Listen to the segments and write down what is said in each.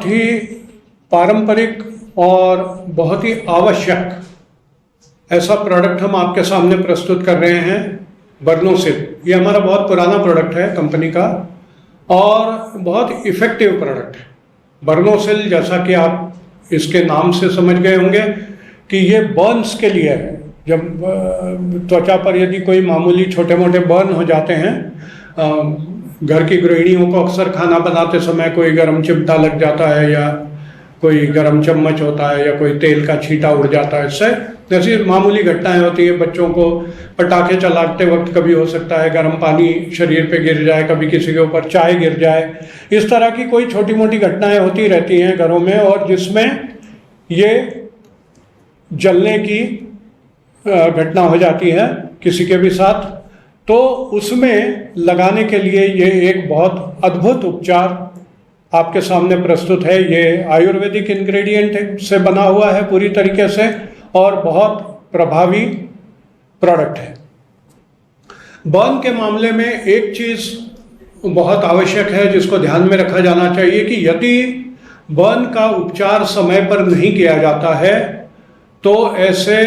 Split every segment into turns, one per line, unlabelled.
बहुत ही पारंपरिक और बहुत ही आवश्यक ऐसा प्रोडक्ट हम आपके सामने प्रस्तुत कर रहे हैं, बर्नोसिल। ये हमारा बहुत पुराना प्रोडक्ट है कंपनी का और बहुत इफ़ेक्टिव प्रोडक्ट है। बर्नोसिल, जैसा कि आप इसके नाम से समझ गए होंगे कि ये बर्न्स के लिए है। जब त्वचा पर यदि कोई मामूली छोटे मोटे बर्न हो जाते हैं, घर की गृहिणियों को अक्सर खाना बनाते समय कोई गर्म चिमटा लग जाता है या कोई गर्म चम्मच होता है या कोई तेल का छींटा उड़ जाता है, इससे जैसी मामूली घटनाएं होती है। बच्चों को पटाखे चलाते वक्त कभी हो सकता है गर्म पानी शरीर पे गिर जाए, कभी किसी के ऊपर चाय गिर जाए। इस तरह की कोई छोटी मोटी घटनाएं होती रहती हैं घरों में, और जिसमें ये जलने की घटना हो जाती है किसी के भी साथ, तो उसमें लगाने के लिए ये एक बहुत अद्भुत उपचार आपके सामने प्रस्तुत है। ये आयुर्वेदिक इंग्रेडिएंट से बना हुआ है पूरी तरीके से और बहुत प्रभावी प्रोडक्ट है। बर्न के मामले में एक चीज़ बहुत आवश्यक है जिसको ध्यान में रखा जाना चाहिए कि यदि बर्न का उपचार समय पर नहीं किया जाता है तो ऐसे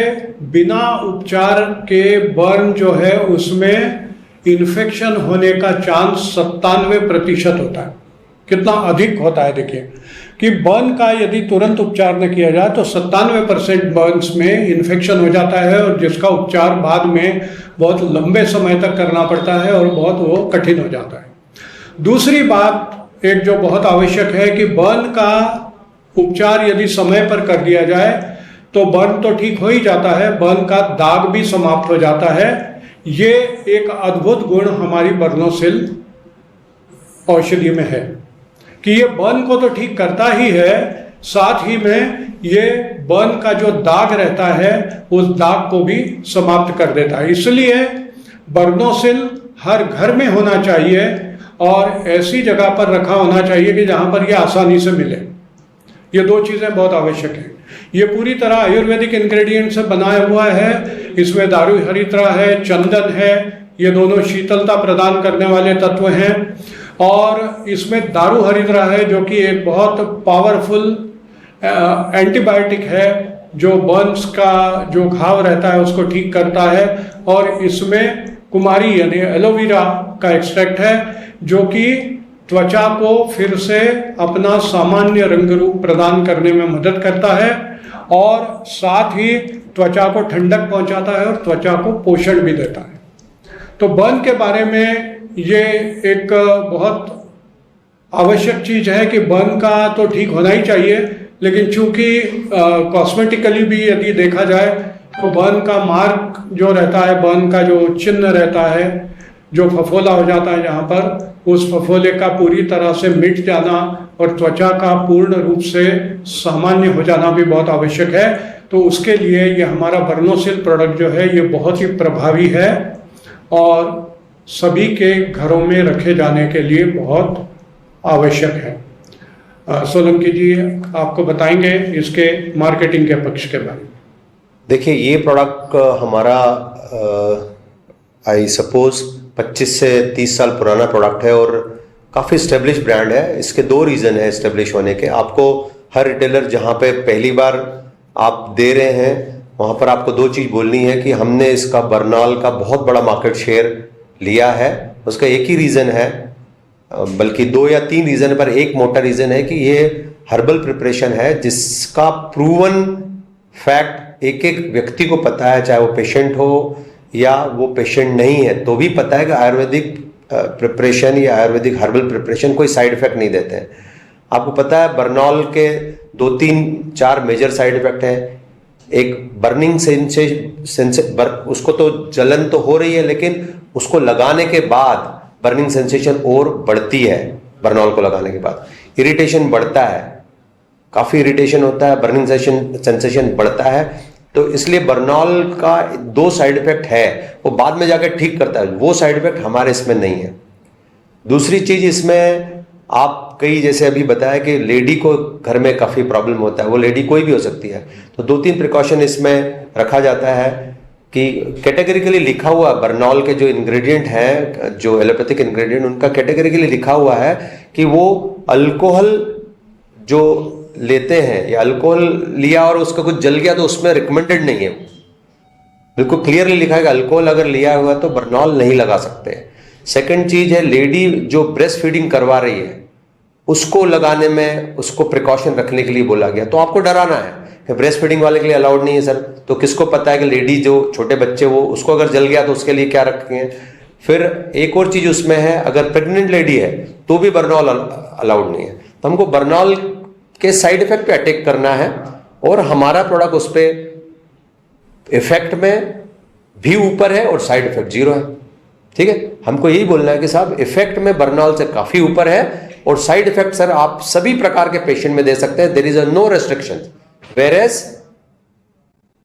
बिना उपचार के बर्न जो है उसमें इन्फेक्शन होने का चांस 97% होता है। कितना अधिक होता है देखिए कि बर्न का यदि तुरंत उपचार न किया जाए तो 97% बर्न्स में इन्फेक्शन हो जाता है, और जिसका उपचार बाद में बहुत लंबे समय तक करना पड़ता है और बहुत वो कठिन हो जाता है। दूसरी बात एक जो बहुत आवश्यक है कि बर्न का उपचार यदि समय पर कर दिया जाए तो बर्न तो ठीक हो ही जाता है, बर्न का दाग भी समाप्त हो जाता है। ये एक अद्भुत गुण हमारी बर्नोसिल औषधि में है कि ये बर्न को तो ठीक करता ही है, साथ ही में ये बर्न का जो दाग रहता है उस दाग को भी समाप्त कर देता है। इसलिए बर्नोसिल हर घर में होना चाहिए और ऐसी जगह पर रखा होना चाहिए कि जहाँ पर ये आसानी से मिले। ये दो चीज़ें बहुत आवश्यक हैं। ये पूरी तरह आयुर्वेदिक इंग्रेडिएंट से बनाया हुआ है। इसमें दारू हरिद्रा है, चंदन है, ये दोनों शीतलता प्रदान करने वाले तत्व हैं। और इसमें दारू हरिद्रा है जो कि एक बहुत पावरफुल एंटीबायोटिक है जो बर्न्स का जो घाव रहता है उसको ठीक करता है। और इसमें कुमारी यानी एलोवेरा का एक्सट्रैक्ट है जो कि त्वचा को फिर से अपना सामान्य रंग रूप प्रदान करने में मदद करता है और साथ ही त्वचा को ठंडक पहुंचाता है और त्वचा को पोषण भी देता है। तो बर्न के बारे में ये एक बहुत आवश्यक चीज़ है कि बर्न का तो ठीक होना ही चाहिए, लेकिन चूंकि कॉस्मेटिकली भी यदि देखा जाए तो बर्न का मार्क जो रहता है, बर्न का जो चिन्ह रहता है, जो फफोला हो जाता है जहाँ पर, उस फफोले का पूरी तरह से मिट जाना और त्वचा का पूर्ण रूप से सामान्य हो जाना भी बहुत आवश्यक है। तो उसके लिए ये हमारा बर्नोसिल प्रोडक्ट जो है ये बहुत ही प्रभावी है और सभी के घरों में रखे जाने के लिए बहुत आवश्यक है। सोलंकी जी आपको बताएंगे इसके मार्केटिंग के पक्ष के बारे में।
देखिए, ये प्रोडक्ट हमारा आई सपोज 25 से 30 साल पुराना प्रोडक्ट है और काफ़ी स्टेब्लिश ब्रांड है। इसके दो रीज़न है स्टेब्लिश होने के। आपको हर रिटेलर जहाँ पे पहली बार आप दे रहे हैं वहाँ पर आपको दो चीज़ बोलनी है कि हमने इसका बर्नॉल का बहुत बड़ा मार्केट शेयर लिया है। उसका एक ही रीज़न है, बल्कि 2 या 3 रीज़न, पर एक मोटा रीज़न है कि ये हर्बल प्रिपरेशन है जिसका प्रूवन फैक्ट एक एक व्यक्ति को पता है, चाहे वो पेशेंट हो या वो पेशेंट नहीं है तो भी पता है कि आयुर्वेदिक प्रिपरेशन या आयुर्वेदिक हर्बल प्रिपरेशन कोई साइड इफेक्ट नहीं देते हैं। आपको पता है बर्नॉल के 2-3-4 मेजर साइड इफेक्ट हैं। एक बर्निंग उसको तो जलन तो हो रही है, लेकिन उसको लगाने के बाद बर्निंग सेंसेशन और बढ़ती है। बर्नॉल को लगाने के बाद इरिटेशन बढ़ता है, काफ़ी इरिटेशन होता है, बर्निंग सेंसेशन बढ़ता है। तो इसलिए बर्नॉल का 2 साइड इफेक्ट है, वो बाद में जाकर ठीक करता है, वो साइड इफेक्ट हमारे इसमें नहीं है। दूसरी चीज़ इसमें आप कई जैसे अभी बताया कि लेडी को घर में काफ़ी प्रॉब्लम होता है, वो लेडी कोई भी हो सकती है, तो 2-3 प्रिकॉशन इसमें रखा जाता है कि कैटेगरिकली लिखा हुआ बर्नॉल के जो इंग्रेडिएंट हैं, जो एलोपैथिक इंग्रेडिएंट, उनका कैटेगरिकली लिखा हुआ है कि वो अल्कोहल जो लेते हैं या अल्कोहल लिया और उसका कुछ जल गया तो उसमें रिकमेंडेड नहीं है, बिल्कुल क्लियरली लिखा है कि अल्कोहल अगर लिया हुआ तो बर्नॉल नहीं लगा सकते। सेकंड चीज है, लेडी जो ब्रेस्ट फीडिंग करवा रही है उसको लगाने में उसको प्रिकॉशन रखने के लिए बोला गया, तो आपको डराना है कि ब्रेस्ट फीडिंग वाले के लिए अलाउड नहीं है सर, तो किसको पता है कि लेडी जो छोटे बच्चे वो उसको अगर जल गया तो उसके लिए क्या रखेंगे। फिर एक और चीज उसमें है, अगर प्रेग्नेंट लेडी है तो भी बर्नॉल अलाउड नहीं है। तो हमको बर्नॉल के साइड इफेक्ट पे अटैक करना है और हमारा प्रोडक्ट उस पर इफेक्ट में भी ऊपर है और साइड इफेक्ट जीरो है। ठीक है, हमको यही बोलना है कि साहब इफेक्ट में बर्नॉल से काफी ऊपर है और साइड इफेक्ट सर आप सभी प्रकार के पेशेंट में दे सकते हैं, there is a no restriction. Whereas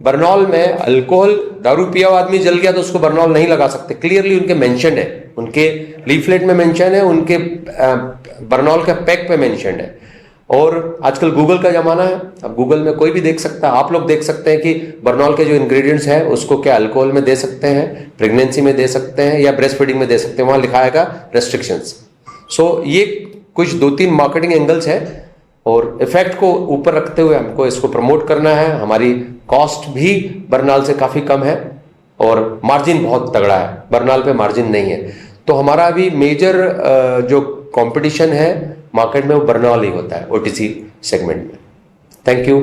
Burnol में अल्कोहल, दारू पिया हुआ आदमी जल गया तो उसको बर्नॉल नहीं लगा सकते, क्लियरली उनके मेंशन है, उनके लीफलेट में मेंशन है, उनके बर्नॉल के पैक पे मेंशन है। और आजकल गूगल का जमाना है, अब गूगल में कोई भी देख सकता है, आप लोग देख सकते हैं कि बर्नॉल के जो इंग्रेडिएंट्स हैं उसको क्या अल्कोहल में दे सकते हैं, प्रेगनेंसी में दे सकते हैं या ब्रेस्ट फीडिंग में दे सकते हैं, वहां लिखा आएगा रेस्ट्रिक्शंस। सो ये कुछ 2-3 मार्केटिंग एंगल्स है और इफेक्ट को ऊपर रखते हुए हमको इसको प्रमोट करना है। हमारी कॉस्ट भी बर्नॉल से काफी कम है और मार्जिन बहुत तगड़ा है, बर्नॉल पे मार्जिन नहीं है। तो हमारा अभी मेजर जो कंपटीशन है मार्केट में वो बर्नॉल ही होता है ओटीसी सेगमेंट में। Thank you.